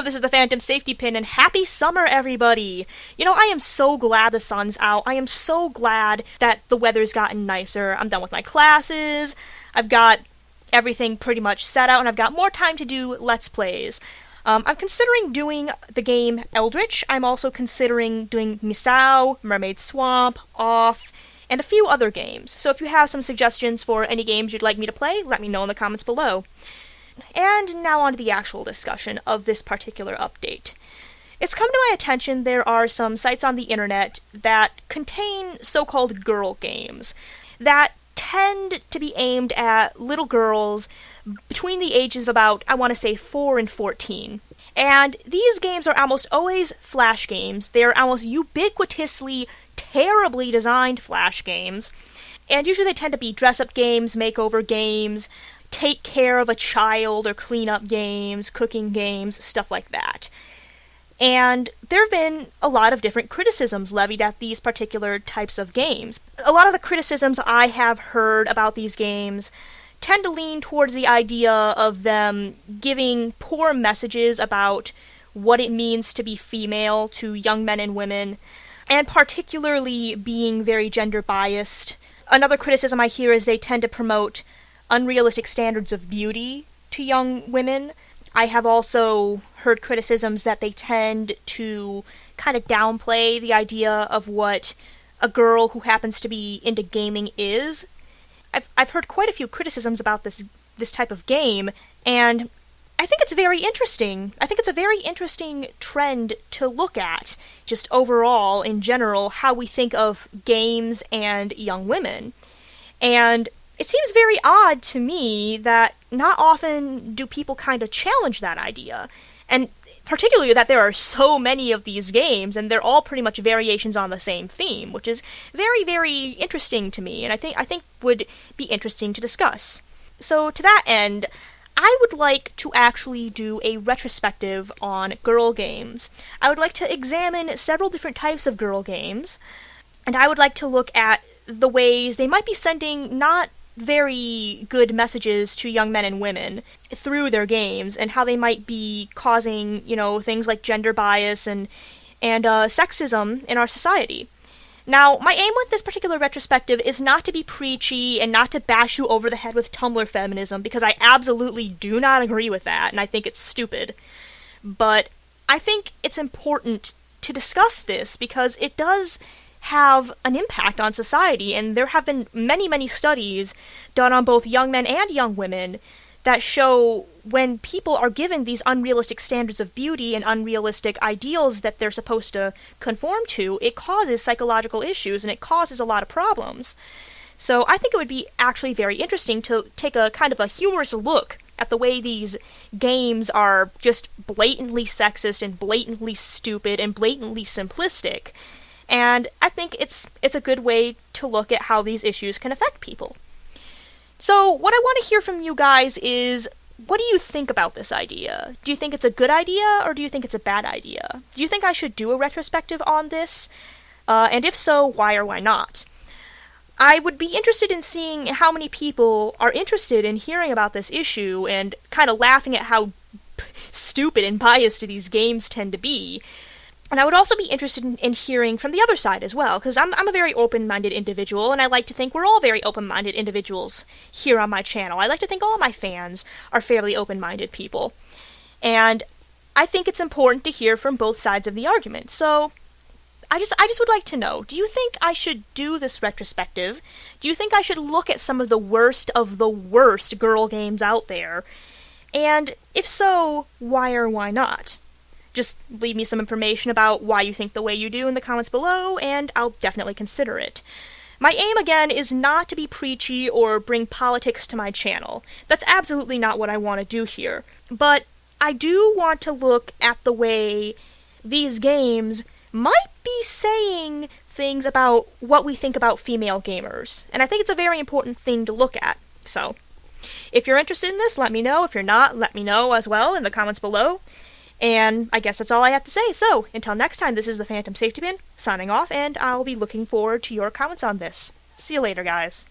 Hello, this is the Phantom Safety Pin, and happy summer, everybody! You know, I am so glad the sun's out. I am so glad that the weather's gotten nicer. I'm done with my classes. I've got everything pretty much set out, and I've got more time to do Let's Plays. I'm considering doing the game Eldritch. I'm also considering doing Misao, Mermaid Swamp, Off, and a few other games. So if you have some suggestions for any games you'd like me to play, let me know in the comments below. And now on to the actual discussion of this particular update. It's come to my attention there are some sites on the internet that contain so-called girl games that tend to be aimed at little girls between the ages of about, I want to say, 4 and 14. And these games are almost always flash games. They're almost ubiquitously, terribly designed flash games. And usually they tend to be dress-up games, makeover games, take care of a child or clean up games, cooking games, stuff like that. And there have been a lot of different criticisms levied at these particular types of games. A lot of the criticisms I have heard about these games tend to lean towards the idea of them giving poor messages about what it means to be female to young men and women, and particularly being very gender biased. Another criticism I hear is they tend to promote unrealistic standards of beauty to young women. I have also heard criticisms that they tend to kind of downplay the idea of what a girl who happens to be into gaming is. I've heard quite a few criticisms about this type of game, and I think it's very interesting. I think it's a very interesting trend to look at, just overall, in general, how we think of games and young women. And it seems very odd to me that not often do people kind of challenge that idea, and particularly that there are so many of these games, and they're all pretty much variations on the same theme, which is very, very interesting to me, and I think would be interesting to discuss. So to that end, I would like to actually do a retrospective on girl games. I would like to examine several different types of girl games, and I would like to look at the ways they might be sending not very good messages to young men and women through their games, and how they might be causing, things like gender bias and sexism in our society. Now, my aim with this particular retrospective is not to be preachy and not to bash you over the head with Tumblr feminism, because I absolutely do not agree with that, and I think it's stupid. But I think it's important to discuss this because it does have an impact on society, and there have been many, many studies done on both young men and young women that show when people are given these unrealistic standards of beauty and unrealistic ideals that they're supposed to conform to, it causes psychological issues and it causes a lot of problems. So I think it would be actually very interesting to take a kind of a humorous look at the way these games are just blatantly sexist and blatantly stupid and blatantly simplistic. And I think it's a good way to look at how these issues can affect people. So what I want to hear from you guys is, what do you think about this idea? Do you think it's a good idea, or do you think it's a bad idea? Do you think I should do a retrospective on this? And if so, why or why not? I would be interested in seeing how many people are interested in hearing about this issue and kind of laughing at how stupid and biased these games tend to be. And I would also be interested in hearing from the other side as well, because I'm a very open-minded individual, and I like to think we're all very open-minded individuals here on my channel. I like to think all my fans are fairly open-minded people. And I think it's important to hear from both sides of the argument. So I just would like to know, do you think I should do this retrospective? Do you think I should look at some of the worst girl games out there? And if so, why or why not? Just leave me some information about why you think the way you do in the comments below, and I'll definitely consider it. My aim, again, is not to be preachy or bring politics to my channel. That's absolutely not what I want to do here. But I do want to look at the way these games might be saying things about what we think about female gamers. And I think it's a very important thing to look at. So, if you're interested in this, let me know. If you're not, let me know as well in the comments below. And I guess that's all I have to say. So, until next time, this is the Phantom Safety Pin, signing off, and I'll be looking forward to your comments on this. See you later, guys.